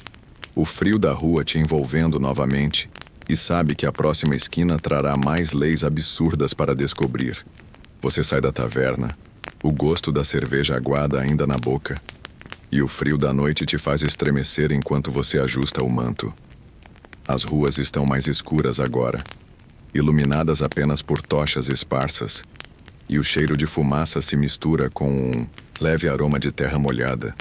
o frio da rua te envolvendo novamente, e sabe que a próxima esquina trará mais leis absurdas para descobrir. Você sai da taverna, o gosto da cerveja aguada ainda na boca, e o frio da noite te faz estremecer enquanto você ajusta o manto. As ruas estão mais escuras agora, iluminadas apenas por tochas esparsas, e o cheiro de fumaça se mistura com um leve aroma de terra molhada.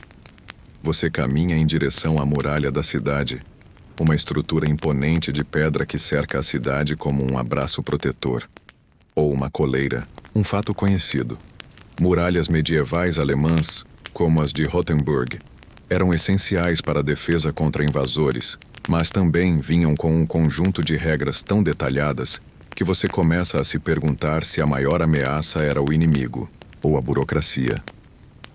Você caminha em direção à muralha da cidade, uma estrutura imponente de pedra que cerca a cidade como um abraço protetor. Ou uma coleira, um fato conhecido. Muralhas medievais alemãs, como as de Rothenburg, eram essenciais para a defesa contra invasores, mas também vinham com um conjunto de regras tão detalhadas que você começa a se perguntar se a maior ameaça era o inimigo ou a burocracia.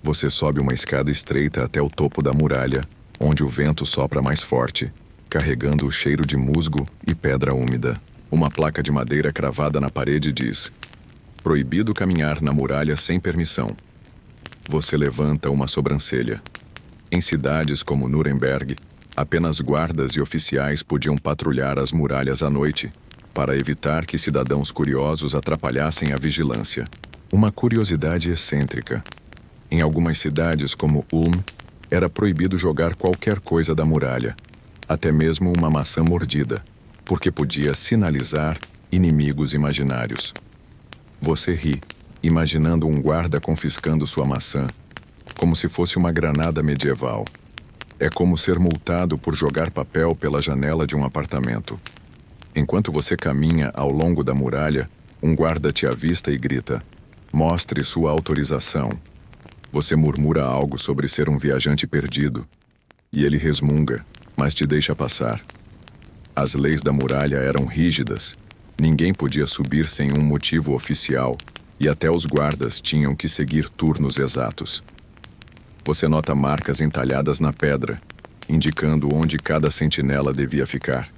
Você sobe uma escada estreita até o topo da muralha, onde o vento sopra mais forte, carregando o cheiro de musgo e pedra úmida. Uma placa de madeira cravada na parede diz: proibido caminhar na muralha sem permissão. Você levanta uma sobrancelha. Em cidades como Nuremberg, apenas guardas e oficiais podiam patrulhar as muralhas à noite, para evitar que cidadãos curiosos atrapalhassem a vigilância. Uma curiosidade excêntrica. Em algumas cidades como Ulm, era proibido jogar qualquer coisa da muralha, até mesmo uma maçã mordida, porque podia sinalizar inimigos imaginários. Você ri, imaginando um guarda confiscando sua maçã, como se fosse uma granada medieval. É como ser multado por jogar papel pela janela de um apartamento. Enquanto você caminha ao longo da muralha, um guarda te avista e grita: mostre sua autorização. Você murmura algo sobre ser um viajante perdido, E ele resmunga, mas te deixa passar. As leis da muralha eram rígidas. Ninguém podia subir sem um motivo oficial, e até os guardas tinham que seguir turnos exatos. Você nota marcas entalhadas na pedra, indicando onde cada sentinela devia ficar.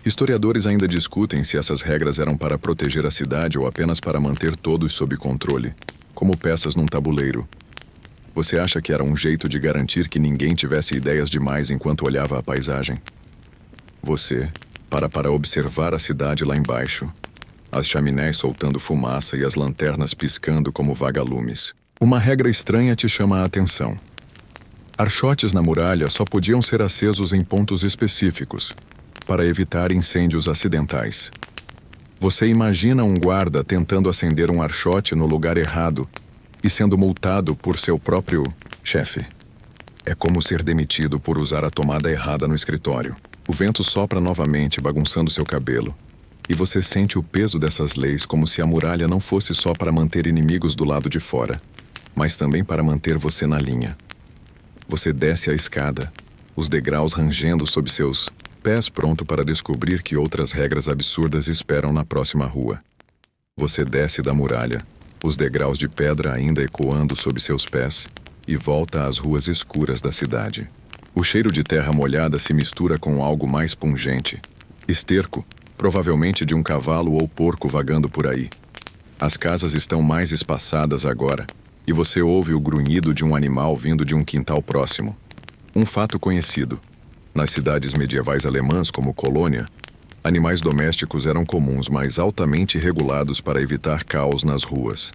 Historiadores ainda discutem se essas regras eram para proteger a cidade ou apenas para manter todos sob controle, como peças num tabuleiro. Você acha que era um jeito de garantir que ninguém tivesse ideias demais enquanto olhava a paisagem? Você para observar a cidade lá embaixo, as chaminés soltando fumaça e as lanternas piscando como vagalumes. Uma regra estranha te chama a atenção. Archotes na muralha só podiam ser acesos em pontos específicos, para evitar incêndios acidentais. Você imagina um guarda tentando acender um archote no lugar errado e sendo multado por seu próprio chefe. É como ser demitido por usar a tomada errada no escritório. O vento sopra novamente, bagunçando seu cabelo. E você sente o peso dessas leis como se a muralha não fosse só para manter inimigos do lado de fora, mas também para manter você na linha. Você desce a escada, os degraus rangendo sob seus pés, pronto para descobrir que outras regras absurdas esperam na próxima rua. Você desce da muralha, os degraus de pedra ainda ecoando sob seus pés, e volta às ruas escuras da cidade. O cheiro de terra molhada se mistura com algo mais pungente. Esterco, provavelmente de um cavalo ou porco vagando por aí. As casas estão mais espaçadas agora, e você ouve o grunhido de um animal vindo de um quintal próximo. Um fato conhecido. Nas cidades medievais alemãs como Colônia, animais domésticos eram comuns, mas altamente regulados para evitar caos nas ruas.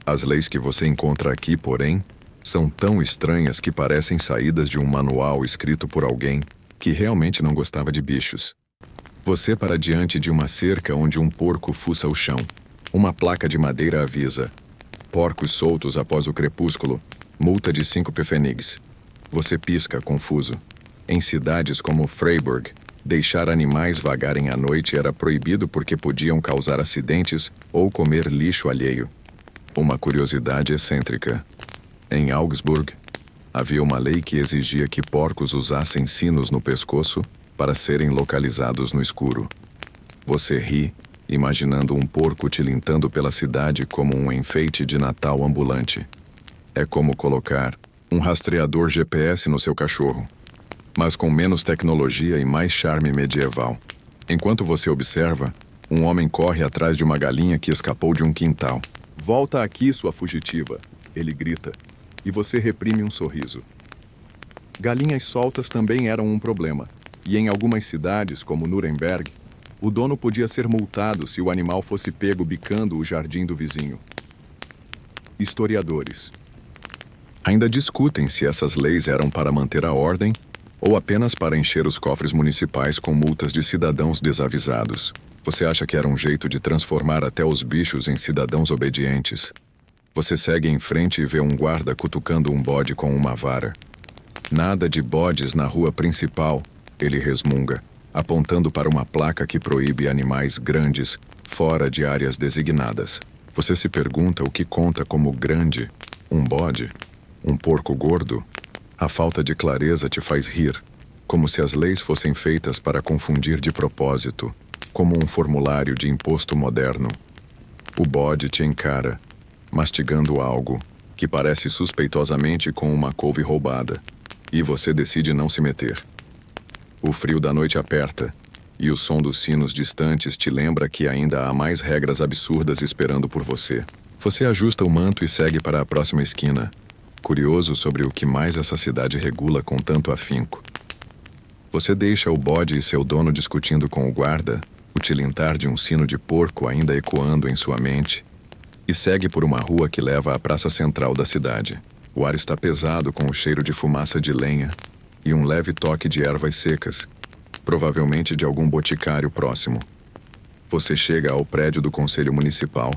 As leis que você encontra aqui, porém, são tão estranhas que parecem saídas de um manual escrito por alguém que realmente não gostava de bichos. Você para diante de uma cerca onde um porco fuça o chão. Uma placa de madeira avisa: porcos soltos após o crepúsculo, multa de 5 pfennigs. Você pisca, confuso. Em cidades como Freiburg, deixar animais vagarem à noite era proibido porque podiam causar acidentes ou comer lixo alheio. Uma curiosidade excêntrica. Em Augsburg, havia uma lei que exigia que porcos usassem sinos no pescoço para serem localizados no escuro. Você ri, imaginando um porco tilintando pela cidade como um enfeite de Natal ambulante. É como colocar um rastreador GPS no seu cachorro, mas com menos tecnologia e mais charme medieval. Enquanto você observa, um homem corre atrás de uma galinha que escapou de um quintal. "Volta aqui, sua fugitiva!" ele grita, e você reprime um sorriso. Galinhas soltas também eram um problema, e em algumas cidades, como Nuremberg, o dono podia ser multado se o animal fosse pego bicando o jardim do vizinho. Historiadores ainda discutem se essas leis eram para manter a ordem ou apenas para encher os cofres municipais com multas de cidadãos desavisados. Você acha que era um jeito de transformar até os bichos em cidadãos obedientes? Você segue em frente e vê um guarda cutucando um bode com uma vara. "Nada de bodes na rua principal", ele resmunga, apontando para uma placa que proíbe animais grandes fora de áreas designadas. Você se pergunta o que conta como grande: um bode? Um porco gordo? A falta de clareza te faz rir, como se as leis fossem feitas para confundir de propósito, como um formulário de imposto moderno. O bode te encara, mastigando algo que parece suspeitosamente com uma couve roubada, e você decide não se meter. O frio da noite aperta, e o som dos sinos distantes te lembra que ainda há mais regras absurdas esperando por você. Você ajusta o manto e segue para a próxima esquina, curioso sobre o que mais essa cidade regula com tanto afinco. Você deixa o bode e seu dono discutindo com o guarda, o tilintar de um sino de porco ainda ecoando em sua mente, e segue por uma rua que leva à praça central da cidade. O ar está pesado com o cheiro de fumaça de lenha e um leve toque de ervas secas, provavelmente de algum boticário próximo. Você chega ao prédio do Conselho Municipal,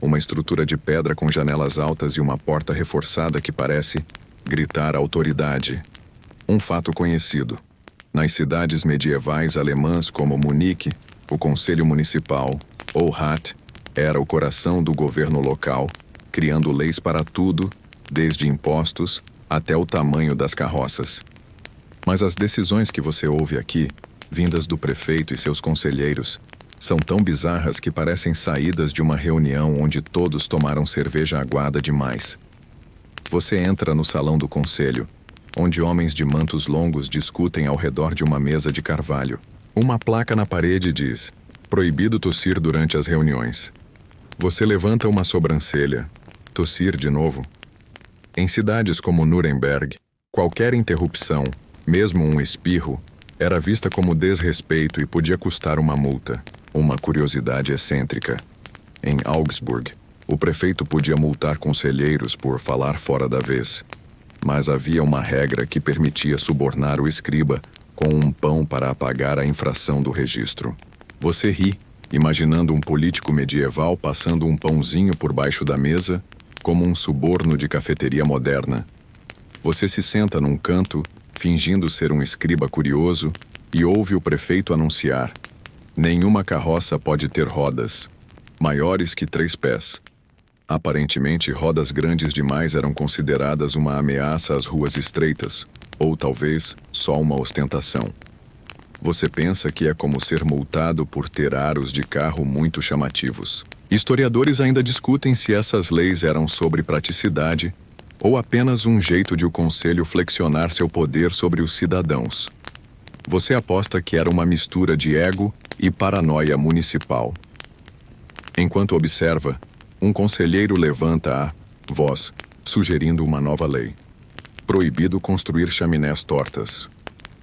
uma estrutura de pedra com janelas altas e uma porta reforçada que parece gritar autoridade. Um fato conhecido. Nas cidades medievais alemãs como Munique, o Conselho Municipal, ou Rat, era o coração do governo local, criando leis para tudo, desde impostos até o tamanho das carroças. Mas as decisões que você ouve aqui, vindas do prefeito e seus conselheiros, são tão bizarras que parecem saídas de uma reunião onde todos tomaram cerveja aguada demais. Você entra no salão do conselho, onde homens de mantos longos discutem ao redor de uma mesa de carvalho. Uma placa na parede diz: proibido tossir durante as reuniões. Você levanta uma sobrancelha. Tossir de novo? Em cidades como Nuremberg, qualquer interrupção, mesmo um espirro, era vista como desrespeito e podia custar uma multa. Uma curiosidade excêntrica. Em Augsburg, o prefeito podia multar conselheiros por falar fora da vez. Mas havia uma regra que permitia subornar o escriba com um pão para apagar a infração do registro. Você ri, imaginando um político medieval passando um pãozinho por baixo da mesa, como um suborno de cafeteria moderna. Você se senta num canto, fingindo ser um escriba curioso, e ouve o prefeito anunciar: nenhuma carroça pode ter rodas maiores que 3 pés. Aparentemente, rodas grandes demais eram consideradas uma ameaça às ruas estreitas, ou talvez só uma ostentação. Você pensa que é como ser multado por ter aros de carro muito chamativos. Historiadores ainda discutem se essas leis eram sobre praticidade ou apenas um jeito de o conselho flexionar seu poder sobre os cidadãos. Você aposta que era uma mistura de ego e paranoia municipal. Enquanto observa, um conselheiro levanta a voz, sugerindo uma nova lei. Proibido construir chaminés tortas.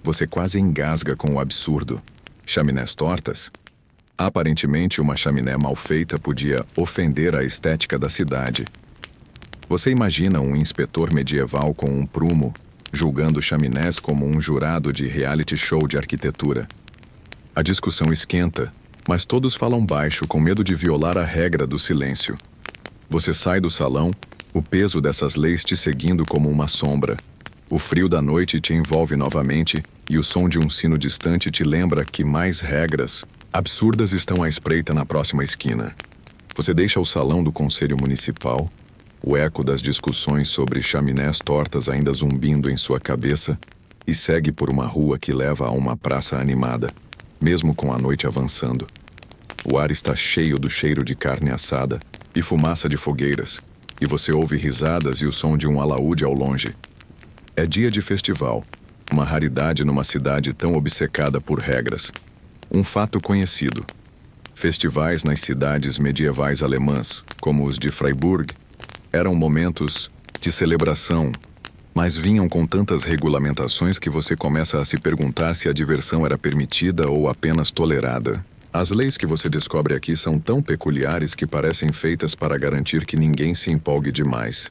Você quase engasga com o absurdo. Chaminés tortas? Aparentemente, uma chaminé mal feita podia ofender a estética da cidade. Você imagina um inspetor medieval com um prumo, julgando chaminés como um jurado de reality show de arquitetura. A discussão esquenta, mas todos falam baixo com medo de violar a regra do silêncio. Você sai do salão, o peso dessas leis te seguindo como uma sombra. O frio da noite te envolve novamente e o som de um sino distante te lembra que mais regras absurdas estão à espreita na próxima esquina. Você deixa o salão do conselho municipal, o eco das discussões sobre chaminés tortas ainda zumbindo em sua cabeça, e segue por uma rua que leva a uma praça animada, mesmo com a noite avançando. O ar está cheio do cheiro de carne assada e fumaça de fogueiras, e você ouve risadas e o som de um alaúde ao longe. É dia de festival, uma raridade numa cidade tão obcecada por regras. Um fato conhecido. Festivais nas cidades medievais alemãs, como os de Freiburg, eram momentos de celebração, mas vinham com tantas regulamentações que você começa a se perguntar se a diversão era permitida ou apenas tolerada. As leis que você descobre aqui são tão peculiares que parecem feitas para garantir que ninguém se empolgue demais.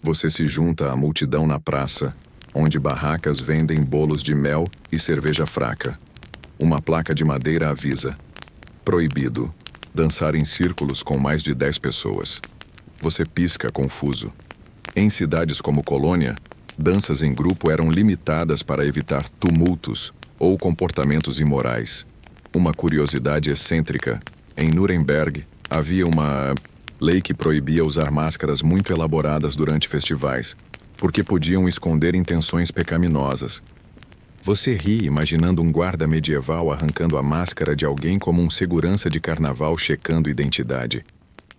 Você se junta à multidão na praça, onde barracas vendem bolos de mel e cerveja fraca. Uma placa de madeira avisa: proibido dançar em círculos com mais de 10 pessoas. Você pisca confuso. Em cidades como Colônia, danças em grupo eram limitadas para evitar tumultos ou comportamentos imorais. Uma curiosidade excêntrica: em Nuremberg havia uma lei que proibia usar máscaras muito elaboradas durante festivais, porque podiam esconder intenções pecaminosas. Você ri imaginando um guarda medieval arrancando a máscara de alguém como um segurança de carnaval checando identidade.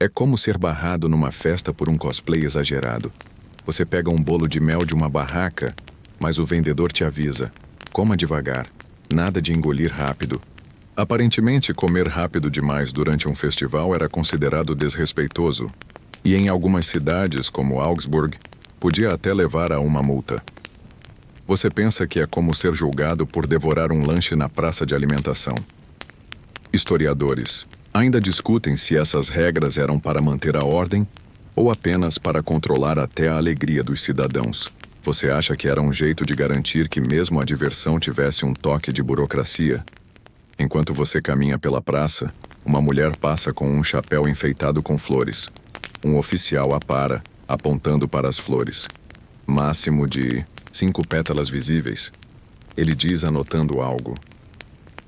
É como ser barrado numa festa por um cosplay exagerado. Você pega um bolo de mel de uma barraca, mas o vendedor te avisa: coma devagar, nada de engolir rápido. Aparentemente, comer rápido demais durante um festival era considerado desrespeitoso, e em algumas cidades, como Augsburg, podia até levar a uma multa. Você pensa que é como ser julgado por devorar um lanche na praça de alimentação. Historiadores ainda discutem se essas regras eram para manter a ordem ou apenas para controlar até a alegria dos cidadãos. Você acha que era um jeito de garantir que mesmo a diversão tivesse um toque de burocracia? Enquanto você caminha pela praça, uma mulher passa com um chapéu enfeitado com flores. Um oficial a para, apontando para as flores. Máximo de 5 pétalas visíveis. Ele diz anotando algo.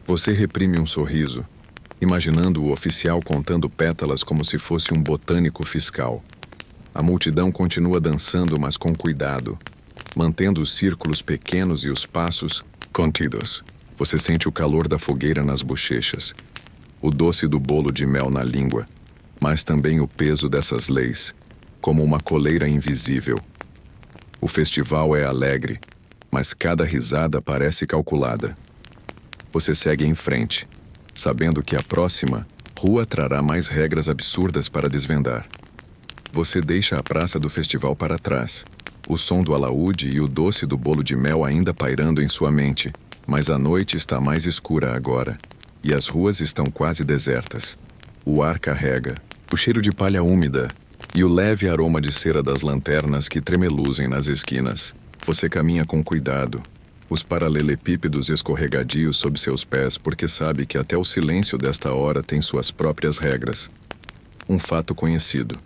Você reprime um sorriso, imaginando o oficial contando pétalas como se fosse um botânico fiscal. A multidão continua dançando, mas com cuidado. mantendo os círculos pequenos e os passos contidos. Você sente o calor da fogueira nas bochechas, o doce do bolo de mel na língua, mas também o peso dessas leis, como uma coleira invisível. O festival é alegre, mas cada risada parece calculada. Você segue em frente, sabendo que a próxima rua trará mais regras absurdas para desvendar. Você deixa a praça do festival para trás, o som do alaúde e o doce do bolo de mel ainda pairando em sua mente, mas a noite está mais escura agora, e as ruas estão quase desertas. O ar carrega, o cheiro de palha úmida e o leve aroma de cera das lanternas que tremeluzem nas esquinas. Você caminha com cuidado, os paralelepípedos escorregadios sob seus pés, porque sabe que até o silêncio desta hora tem suas próprias regras. Um fato conhecido.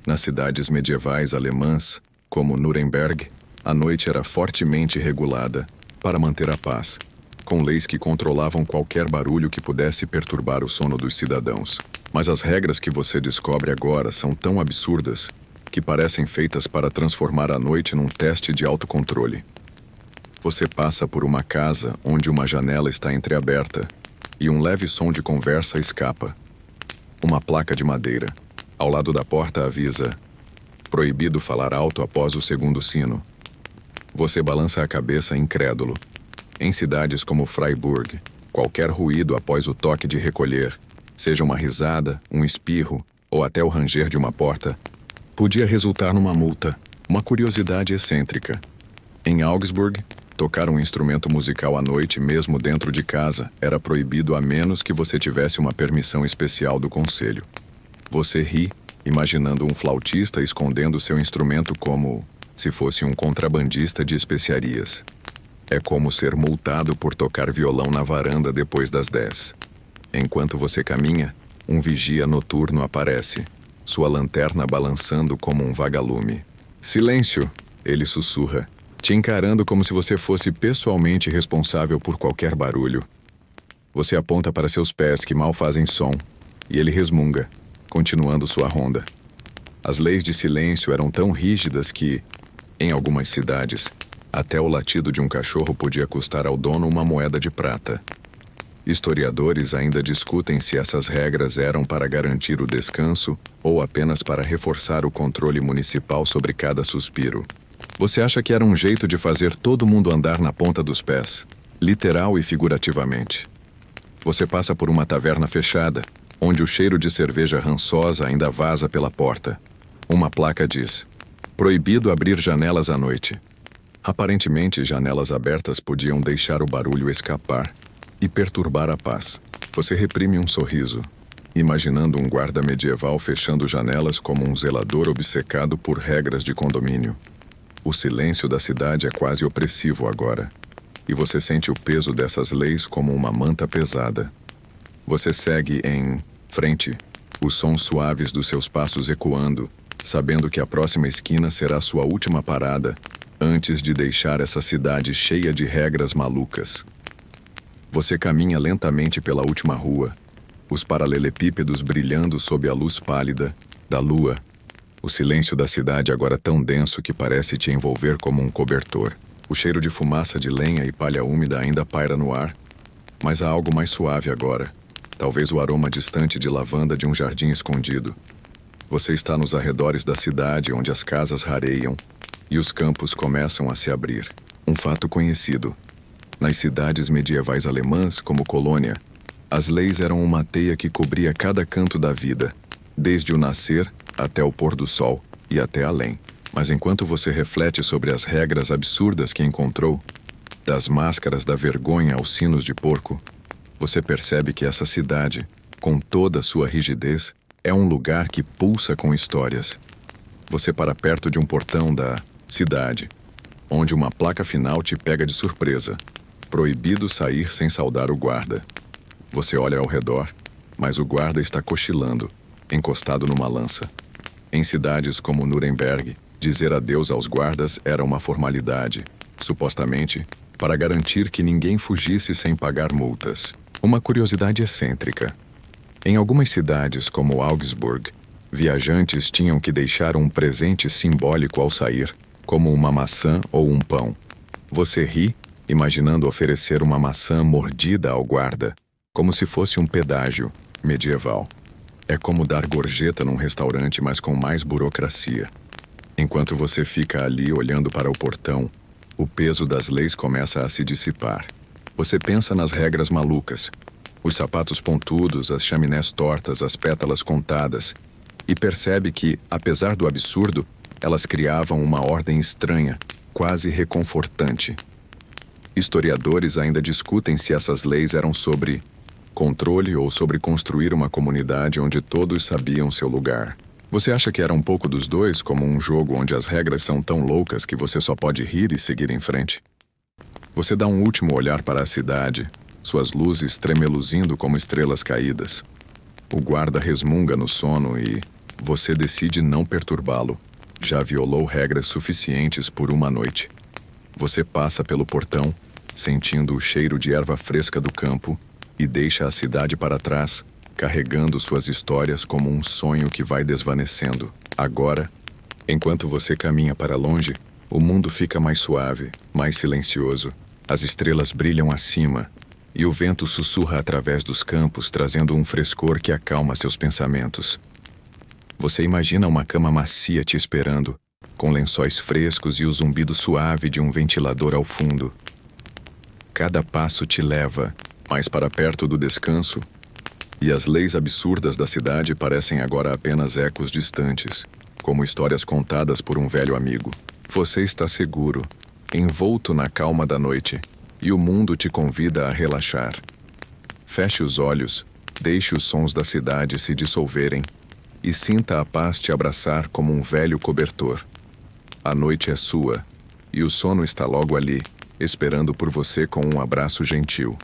Nas cidades medievais alemãs, como Nuremberg, a noite era fortemente regulada para manter a paz, com leis que controlavam qualquer barulho que pudesse perturbar o sono dos cidadãos. Mas as regras que você descobre agora são tão absurdas que parecem feitas para transformar a noite num teste de autocontrole. Você passa por uma casa onde uma janela está entreaberta e um leve som de conversa escapa. Uma placa de madeira, ao lado da porta, avisa: proibido falar alto após o segundo sino. Você balança a cabeça incrédulo. Em cidades como Freiburg, qualquer ruído após o toque de recolher, seja uma risada, um espirro ou até o ranger de uma porta, podia resultar numa multa, uma curiosidade excêntrica. Em Augsburg, tocar um instrumento musical à noite, mesmo dentro de casa, era proibido a menos que você tivesse uma permissão especial do conselho. Você ri, imaginando um flautista escondendo seu instrumento como se fosse um contrabandista de especiarias. É como ser multado por tocar violão na varanda depois das 10. Enquanto você caminha, um vigia noturno aparece, sua lanterna balançando como um vagalume. Silêncio, ele sussurra, te encarando como se você fosse pessoalmente responsável por qualquer barulho. Você aponta para seus pés que mal fazem som, e ele resmunga, continuando sua ronda. As leis de silêncio eram tão rígidas que, em algumas cidades, até o latido de um cachorro podia custar ao dono uma moeda de prata. Historiadores ainda discutem se essas regras eram para garantir o descanso ou apenas para reforçar o controle municipal sobre cada suspiro. Você acha que era um jeito de fazer todo mundo andar na ponta dos pés, literal e figurativamente. Você passa por uma taverna fechada, onde o cheiro de cerveja rançosa ainda vaza pela porta. Uma placa diz: proibido abrir janelas à noite. Aparentemente, janelas abertas podiam deixar o barulho escapar e perturbar a paz. Você reprime um sorriso, imaginando um guarda medieval fechando janelas como um zelador obcecado por regras de condomínio. O silêncio da cidade é quase opressivo agora, e você sente o peso dessas leis como uma manta pesada. Você segue em frente, os sons suaves dos seus passos ecoando, sabendo que a próxima esquina será sua última parada, antes de deixar essa cidade cheia de regras malucas. Você caminha lentamente pela última rua, os paralelepípedos brilhando sob a luz pálida da lua. O silêncio da cidade agora tão denso que parece te envolver como um cobertor. O cheiro de fumaça de lenha e palha úmida ainda paira no ar, mas há algo mais suave agora. Talvez o aroma distante de lavanda de um jardim escondido. Você está nos arredores da cidade onde as casas rareiam e os campos começam a se abrir. Um fato conhecido. Nas cidades medievais alemãs, como Colônia, as leis eram uma teia que cobria cada canto da vida, desde o nascer até o pôr do sol e até além. Mas enquanto você reflete sobre as regras absurdas que encontrou, das máscaras da vergonha aos sinos de porco, você percebe que essa cidade, com toda a sua rigidez, é um lugar que pulsa com histórias. Você para perto de um portão da cidade, onde uma placa final te pega de surpresa. Proibido sair sem saudar o guarda. Você olha ao redor, mas o guarda está cochilando, encostado numa lança. Em cidades como Nuremberg, dizer adeus aos guardas era uma formalidade, supostamente, para garantir que ninguém fugisse sem pagar multas. Uma curiosidade excêntrica. Em algumas cidades, como Augsburg, viajantes tinham que deixar um presente simbólico ao sair, como uma maçã ou um pão. Você ri, imaginando oferecer uma maçã mordida ao guarda, como se fosse um pedágio medieval. É como dar gorjeta num restaurante, mas com mais burocracia. Enquanto você fica ali olhando para o portão, o peso das leis começa a se dissipar. Você pensa nas regras malucas, os sapatos pontudos, as chaminés tortas, as pétalas contadas, e percebe que, apesar do absurdo, elas criavam uma ordem estranha, quase reconfortante. Historiadores ainda discutem se essas leis eram sobre controle ou sobre construir uma comunidade onde todos sabiam seu lugar. Você acha que era um pouco dos dois, como um jogo onde as regras são tão loucas que você só pode rir e seguir em frente? Você dá um último olhar para a cidade, suas luzes tremeluzindo como estrelas caídas. O guarda resmunga no sono e você decide não perturbá-lo. Já violou regras suficientes por uma noite. Você passa pelo portão, sentindo o cheiro de erva fresca do campo, e deixa a cidade para trás, carregando suas histórias como um sonho que vai desvanecendo. Agora, enquanto você caminha para longe, o mundo fica mais suave, mais silencioso. As estrelas brilham acima, e o vento sussurra através dos campos, trazendo um frescor que acalma seus pensamentos. Você imagina uma cama macia te esperando, com lençóis frescos e o zumbido suave de um ventilador ao fundo. Cada passo te leva mais para perto do descanso, e as leis absurdas da cidade parecem agora apenas ecos distantes, como histórias contadas por um velho amigo. Você está seguro, envolto na calma da noite, e o mundo te convida a relaxar. Feche os olhos, deixe os sons da cidade se dissolverem, e sinta a paz te abraçar como um velho cobertor. A noite é sua, e o sono está logo ali, esperando por você com um abraço gentil.